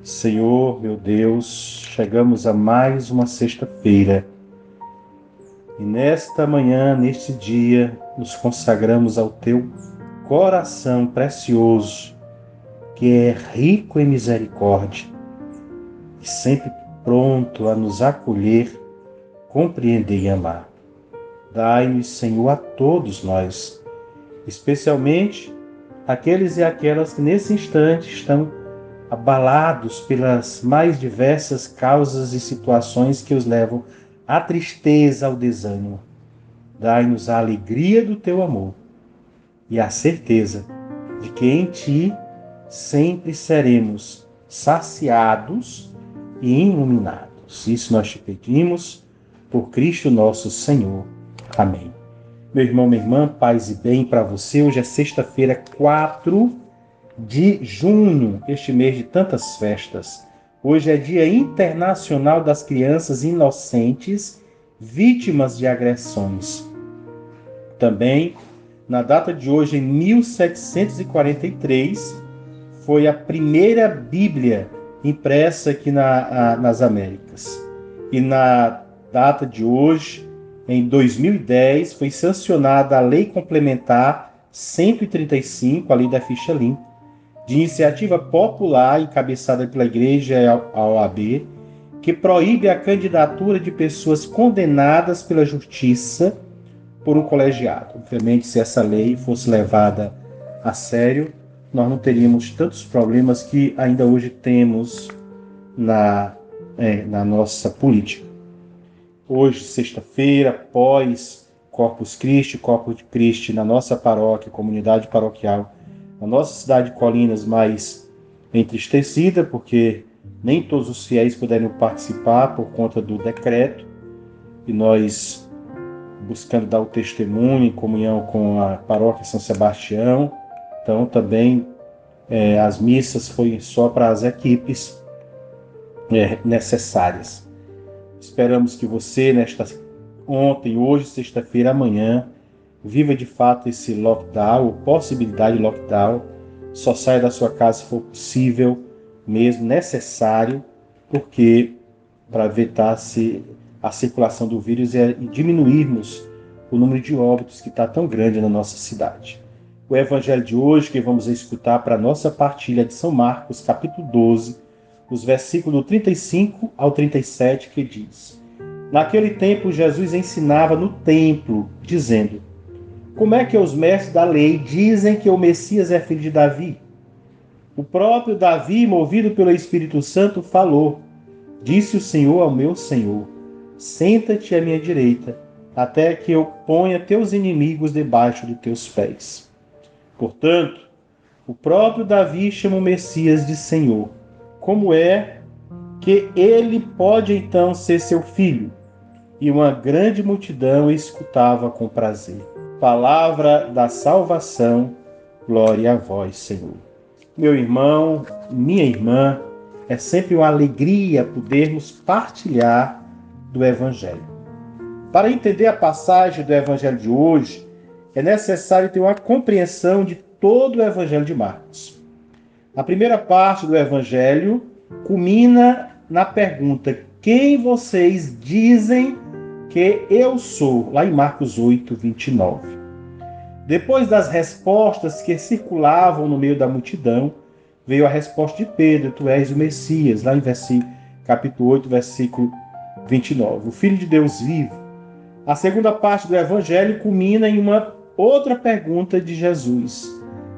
Senhor, meu Deus, chegamos a mais uma sexta-feira e nesta manhã, neste dia, nos consagramos ao Teu coração precioso, que é rico em misericórdia e sempre pronto a nos acolher, compreender e amar. Dai-nos, Senhor, a todos nós, especialmente aqueles e aquelas que nesse instante estão abalados pelas mais diversas causas e situações que os levam à tristeza, ao desânimo. Dai-nos a alegria do teu amor e a certeza de que em ti sempre seremos saciados e iluminados. Isso nós te pedimos por Cristo nosso Senhor. Amém. Meu irmão, minha irmã, paz e bem para você. Hoje é sexta-feira, 4 de junho, este mês de tantas festas. Hoje é Dia Internacional das Crianças Inocentes Vítimas de Agressões. Também, na data de hoje, em 1743, foi a primeira Bíblia impressa aqui nas Américas. E na data de hoje, em 2010, foi sancionada a Lei Complementar 135, a Lei da Ficha Limpa, de iniciativa popular encabeçada pela Igreja e a OAB, que proíbe a candidatura de pessoas condenadas pela justiça por um colegiado. Obviamente, se essa lei fosse levada a sério, nós não teríamos tantos problemas que ainda hoje temos na nossa política. Hoje, sexta-feira, após Corpus Christi, na nossa paróquia, comunidade paroquial, a nossa cidade de Colinas, mais entristecida, porque nem todos os fiéis puderam participar por conta do decreto, e nós buscando dar o testemunho em comunhão com a paróquia São Sebastião. Então também as missas foi só para as equipes necessárias. Esperamos que você, ontem, hoje, sexta-feira, amanhã, viva de fato esse lockdown, ou possibilidade de lockdown. Só saia da sua casa se for possível, mesmo necessário, porque para evitar a circulação do vírus e diminuirmos o número de óbitos que está tão grande na nossa cidade. O evangelho de hoje que vamos escutar para a nossa partilha de São Marcos, capítulo 12, os versículos do 35 ao 37, que diz: Naquele tempo, Jesus ensinava no templo, dizendo: Como é que os mestres da lei dizem que o Messias é filho de Davi? O próprio Davi, movido pelo Espírito Santo, falou: Disse o Senhor ao meu Senhor: Senta-te à minha direita, até que eu ponha teus inimigos debaixo de teus pés. Portanto, o próprio Davi chama o Messias de Senhor. Como é que ele pode então ser seu filho? E uma grande multidão escutava com prazer. Palavra da salvação, glória a vós, Senhor. Meu irmão, minha irmã, é sempre uma alegria podermos partilhar do Evangelho. Para entender a passagem do Evangelho de hoje, é necessário ter uma compreensão de todo o Evangelho de Marcos. A primeira parte do Evangelho culmina na pergunta: quem vocês dizem que eu sou? Lá em Marcos 8, 29. Depois das respostas que circulavam no meio da multidão, veio a resposta de Pedro: tu és o Messias, lá em capítulo 8, versículo 29. O Filho de Deus vivo. A segunda parte do Evangelho culmina em uma outra pergunta de Jesus,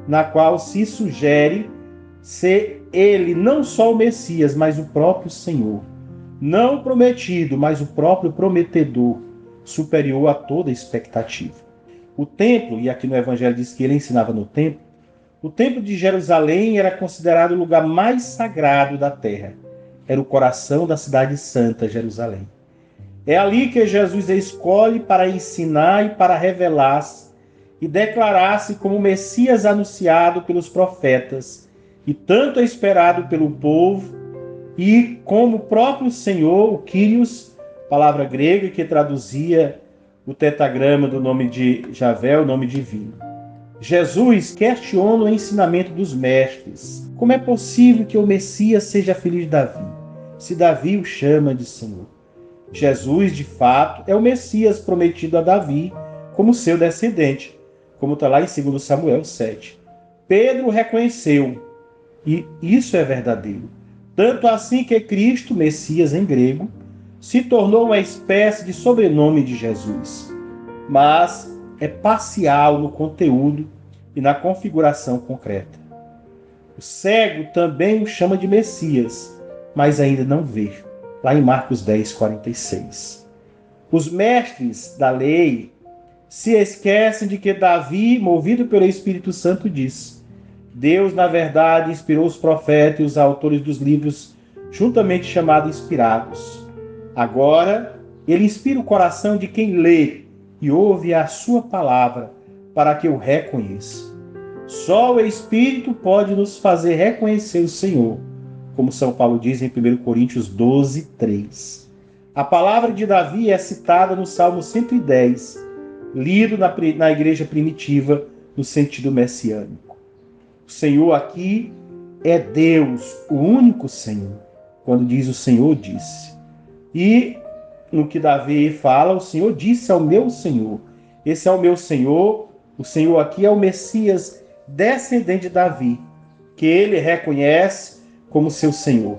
na qual se sugere ser ele não só o Messias, mas o próprio Senhor. Não o prometido, mas o próprio prometedor, superior a toda expectativa. O templo, e aqui no Evangelho diz que ele ensinava no templo, o templo de Jerusalém era considerado o lugar mais sagrado da terra. Era o coração da cidade santa, Jerusalém. É ali que Jesus escolhe para ensinar e para revelar-se e declarar-se como o Messias anunciado pelos profetas, e tanto esperado pelo povo, e como o próprio Senhor, o Kyrios, palavra grega que traduzia o tetagrama do nome de Javé, o nome divino. Jesus questiona o ensinamento dos mestres. Como é possível que o Messias seja filho de Davi, se Davi o chama de Senhor? Jesus, de fato, é o Messias prometido a Davi como seu descendente, como está lá em 2 Samuel 7. Pedro o reconheceu, e isso é verdadeiro. Tanto assim que Cristo, Messias em grego, se tornou uma espécie de sobrenome de Jesus, mas é parcial no conteúdo e na configuração concreta. O cego também o chama de Messias, mas ainda não vê. Lá em Marcos 10, 46. Os mestres da lei se esquecem de que Davi, movido pelo Espírito Santo, diz: Deus, na verdade, inspirou os profetas e os autores dos livros, juntamente chamados inspirados. Agora, ele inspira o coração de quem lê e ouve a sua palavra, para que o reconheça. Só o Espírito pode nos fazer reconhecer o Senhor, como São Paulo diz em 1 Coríntios 12, 3. A palavra de Davi é citada no Salmo 110, lido na igreja primitiva no sentido messiânico. O Senhor aqui é Deus, o único Senhor, quando diz o Senhor disse. E no que Davi fala, o Senhor disse ao meu Senhor. Esse é o meu Senhor, o Senhor aqui é o Messias descendente de Davi, que ele reconhece como seu Senhor.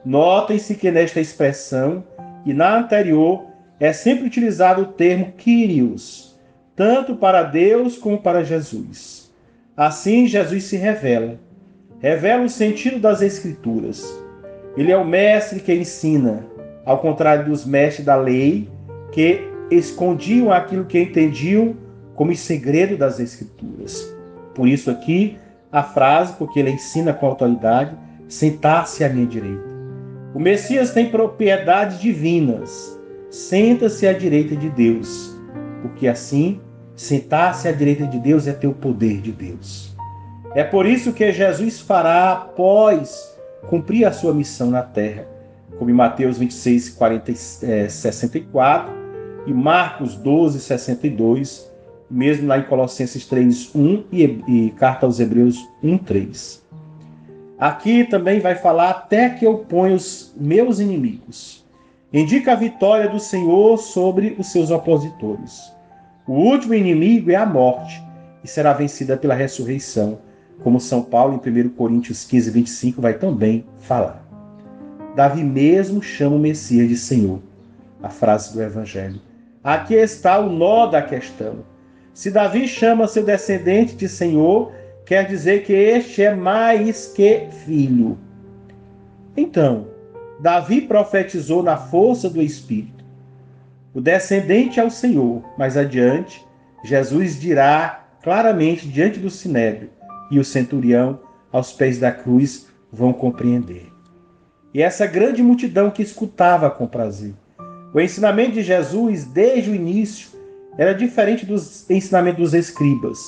Notem-se que nesta expressão e na anterior é sempre utilizado o termo Kyrios, tanto para Deus como para Jesus. Assim, Jesus se revela o sentido das Escrituras. Ele é o mestre que ensina, ao contrário dos mestres da lei, que escondiam aquilo que entendiam como segredo das Escrituras. Por isso aqui a frase, porque ele ensina com autoridade, sentar-se à minha direita. O Messias tem propriedades divinas. Senta-se à direita de Deus, porque assim, sentar-se à direita de Deus é ter o poder de Deus. É por isso que Jesus fará após cumprir a sua missão na terra, como em Mateus 26, 64 e Marcos 12, 62, mesmo lá em Colossenses 3, 1 e carta aos Hebreus 1, 3. Aqui também vai falar até que eu ponha os meus inimigos. Indica a vitória do Senhor sobre os seus opositores. O último inimigo é a morte e será vencida pela ressurreição, como São Paulo em 1 Coríntios 15, 25 vai também falar. Davi mesmo chama o Messias de Senhor. A frase do Evangelho. Aqui está o nó da questão. Se Davi chama seu descendente de Senhor, quer dizer que este é mais que filho. Então, Davi profetizou na força do Espírito. O descendente é o Senhor. Mais adiante, Jesus dirá claramente diante do Sinédrio, e o centurião, aos pés da cruz, vão compreender. E essa grande multidão que escutava com prazer. O ensinamento de Jesus, desde o início, era diferente dos ensinamentos dos escribas,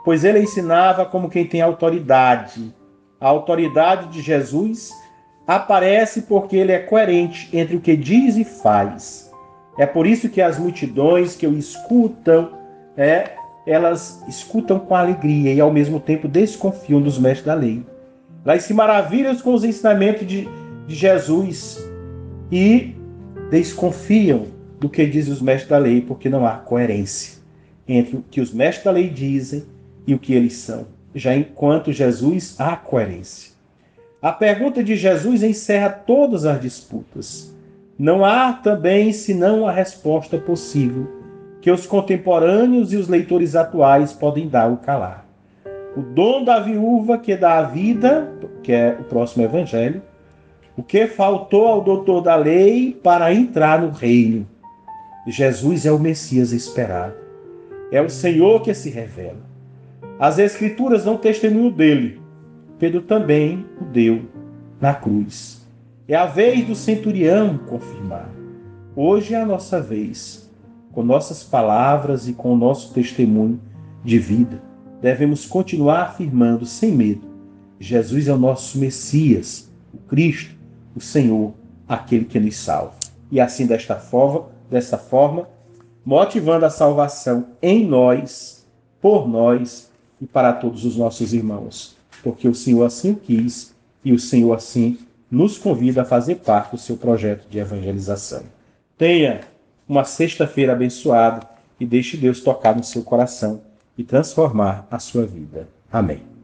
pois ele ensinava como quem tem autoridade. A autoridade de Jesus aparece porque ele é coerente entre o que diz e faz. É por isso que as multidões que o escutam, elas escutam com alegria e ao mesmo tempo desconfiam dos mestres da lei. Elas se maravilham com os ensinamentos de Jesus e desconfiam do que dizem os mestres da lei, porque não há coerência entre o que os mestres da lei dizem e o que eles são. Já enquanto Jesus, há coerência. A pergunta de Jesus encerra todas as disputas. Não há também senão a resposta possível, que os contemporâneos e os leitores atuais podem dar ou calar. O dom da viúva que dá a vida, que é o próximo evangelho, o que faltou ao doutor da lei para entrar no reino. Jesus é o Messias esperado. É o Senhor que se revela. As Escrituras dão testemunho dele. Pedro também o deu na cruz. É a vez do centurião confirmar. Hoje é a nossa vez. Com nossas palavras e com o nosso testemunho de vida, devemos continuar afirmando sem medo: Jesus é o nosso Messias, o Cristo, o Senhor, aquele que nos salva. E assim, dessa forma, motivando a salvação em nós, por nós e para todos os nossos irmãos, porque o Senhor assim o quis e o Senhor assim nos convida a fazer parte do seu projeto de evangelização. Tenha uma sexta-feira abençoada e deixe Deus tocar no seu coração e transformar a sua vida. Amém.